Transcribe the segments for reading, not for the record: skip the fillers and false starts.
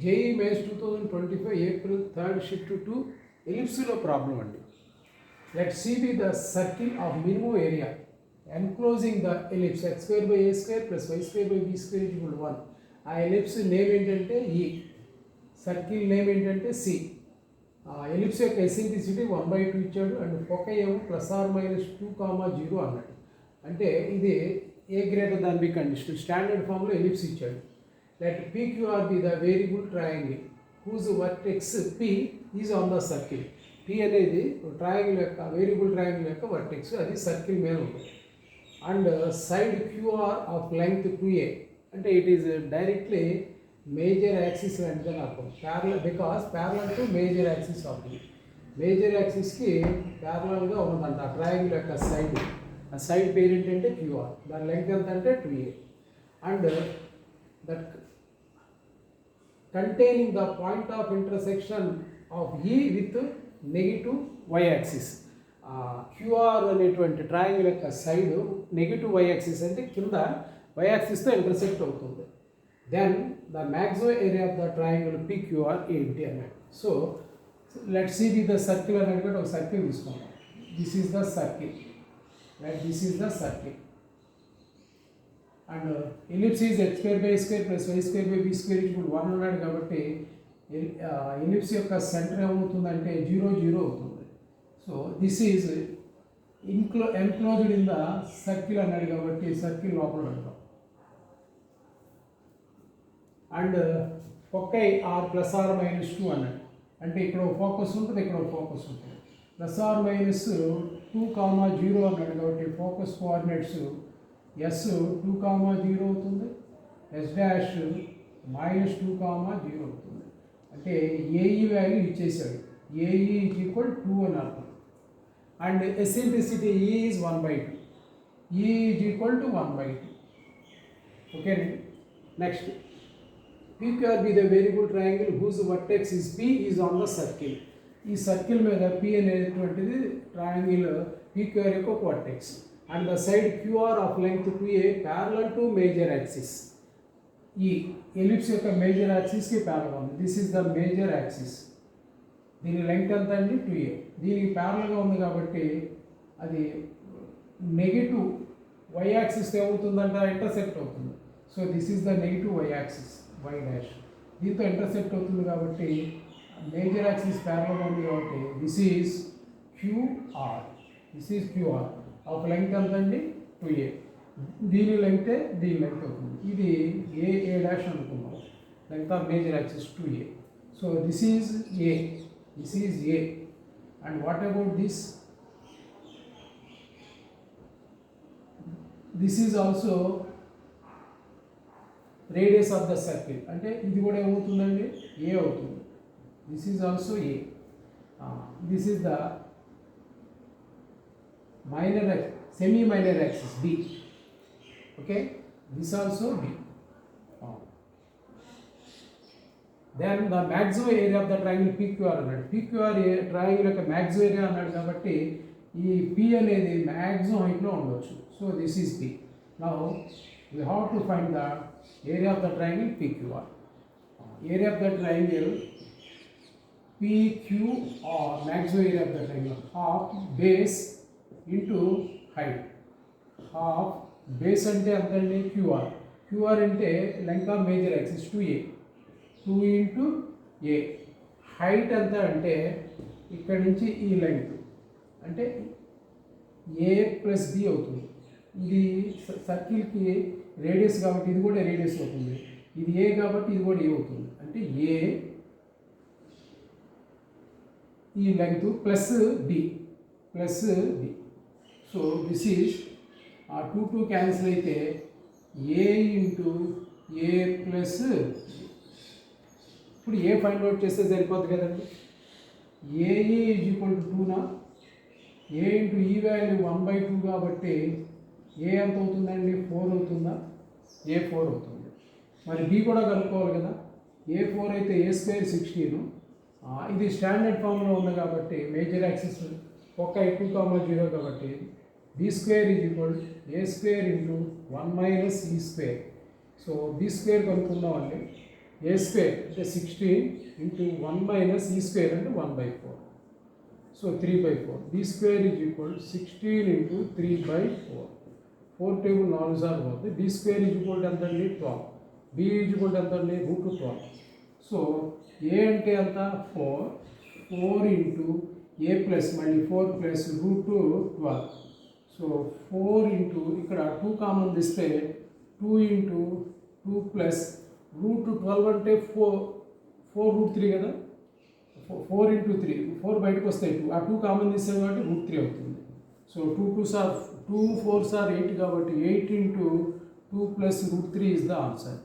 JEE Mains 2025 April 3rd shift to ellipse problem అండి. Let C be the circle of minimum area enclosing the ellipse x square by a square plus y square by b square is equal to 1. ఆ ellipse name ఏంటంటే E, circle name ఏంటంటే C. Ellipse యొక్క eccentricity 1/2 ఇచ్చాడు and foci ఏమో ±2,0 అన్నాడు. అంటే ఇది a greater than b condition standard ఫామ్లో ఎలిప్స్ ఇచ్చాడు. Let PQR be the variable triangle whose vertex P is on the circle. P అనేది ట్రయాంగిల్ యొక్క వేరియబుల్ ట్రయాంగిల్ యొక్క వర్టెక్స్, అది సర్కిల్ మీద ఉంటుంది. And side QR of length 2a అంటే it is directly major axis లాంటిదని అర్థం. Parallel because parallel to major axis అవుతుంది. మేజర్ యాక్సిస్కి ప్యారలల్గా ఉందంట ఆ ట్రయాంగిల్ యొక్క సైడ్. ఆ సైడ్ పేరు ఏంటంటే QR, దాని లెంగ్త్ ఎంత అంటే 2a. And that containing the point of intersection of E with negative y axis. QR అనేటువంటి ట్రయాంగిల్ యొక్క సైడ్ నెగిటివ్ y axis అంటే కింద y axis తో ఇంటర్సెక్ట్ అవుతుంది. Then the maximum area of the triangle PQR ఏంటి అన్నాడు. So let C be the circle అనేది ఒక సర్కిల్ తీసుకుందాం. This is the circle, right, this is the circle. And ellipse is x square by square plus y square by B square ఇప్పుడు 1 ఉన్నాడు కాబట్టి ellipse యొక్క centre ఏమవుతుందంటే 0, 0 అవుతుంది. So this is enclosed in the circle అన్నాడు కాబట్టి circle లోపల పెడతాం. అండ్ ఫోకై ఆర్ ±2 అన్నాడు. అంటే ఇక్కడ ఫోకస్ ఉంటుంది, ఇక్కడ ఫోకస్ ఉంటుంది. ±2,0 అన్నాడు కాబట్టి ఫోకస్ కోఆర్డినేట్స్ S 2,0 అవుతుంది, S డాష్ -2,0 అవుతుంది. అంటే AE వాల్యూ ఇచ్చేసాడు. AE ఈజ్ ఈక్వల్ 2 అని అర్థం. And eccentricity E is 1/2. E is equal to 1/2. Okay. Next PQR be the variable triangle whose vertex is P is on the circle. ఈ circle మీద P అనేటువంటిది triangle PQR యొక్క vertex. And the side QR of length 2a parallel to major axis. ఈ ellipse యొక్క major యాక్సిస్కి parallel ఉంది. This is the major axis. దీని length ఎంత అండి 2a. దీనికి ప్యారల్గా ఉంది కాబట్టి అది నెగిటివ్ y యాక్సిస్ ఏమవుతుందంట ఇంటర్సెక్ట్ అవుతుంది. So this is the negative y axis, y dash దీంతో ఇంటర్సెక్ట్ అవుతుంది కాబట్టి మేజర్ యాక్సిస్ ప్యారల్గా ఉంది కాబట్టి this is QR. This is QR of length ఎంత అండి 2a. దీని లెంగ్తే దీని లెంగ్త్ అవుతుంది. ఇది a డాష్ అనుకున్నాం. Length of major axis 2a. So this is a, this is a. And what about this? This is also radius of the circle. అంటే ఇది కూడా ఏమవుతుందండి a అవుతుంది. This is also a. This is the semi minor axis B. Okay, this also B. Then the maximum area of the triangle PQR అన్నాడు. PQR triangle యొక్క maximum area అన్నాడు కాబట్టి ఈ P అనేది మ్యాక్సిమం హైట్లో ఉండవచ్చు. So this is P. Now we have to find the area of the triangle PQR. Area of the triangle PQR, maximum area of the triangle, half base into height. Half base అంటే అంతండి QR. QR అంటే length of major axis 2a, 2 into a. Height ఎంత అంటే ఇక్కడ నుంచి ఈ length అంటే a plus b అవుతుంది. ఇది సర్కిల్కి రేడియస్ కాబట్టి ఇది కూడా రేడియస్ అవుతుంది. ఇది a కాబట్టి ఇది కూడా a అవుతుంది. అంటే a ఈ length plus b, plus b. So this is 2 cancel అయితే a ఇంటూ a ప్లస్. ఇప్పుడు a ఫైండ్ అవుట్ చేస్తే సరిపోతుంది కదండి. AE ఈజ్ ఈక్వల్ టు 2నా, a ఇంటూ ఈ వాల్యూ 1/2 కాబట్టి a ఎంత అవుతుందండి 4 అవుతుందా? a 4 అవుతుంది. మరి b కూడా కలుపుకోవాలి కదా. a 4 అయితే a స్క్వేర్ 16. ఇది స్టాండర్డ్ ఫామ్లో ఉంది కాబట్టి మేజర్ యాక్సిస్ ఒక 2,0 కాబట్టి b square is equal to a square into 1 minus e square. So b square కనుక్కుందామండి. ఏ స్క్వేర్ అంటే 16 ఇంటూ 1 మైనస్ ఈ స్క్వేర్ అంటే 1/4. So 3/4. B square is equal 16 into 3/4. 4 table 4 సార్లు పోతే బి స్క్వేర్ ఈజ్ ఈక్వల్ ఎంత అండి 12. B is equal ఎంత అండి √12. So ఏ అంటే ఎంత 4 ఇంటూ ఏ ప్లస్ మళ్ళీ 4 ప్లస్ √12. సో 4 ఇంటూ ఇక్కడ 2 కామన్ తీస్తే 2 ఇంటూ 2 ప్లస్ √12 అంటే 4√3 కదా. 4 ఇంటూ 3 4 బయటకు వస్తాయి 2 ఆ 2 కామన్ తీసాం కాబట్టి √3 అవుతుంది. సో 2 4 సార్ 8 కాబట్టి 8 into 2 plus √3 is the answer.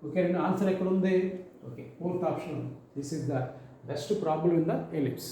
Okay అండి, ఆన్సర్ ఎక్కడ ఉంది? Okay, fourth option. This is the best problem in the ellipse.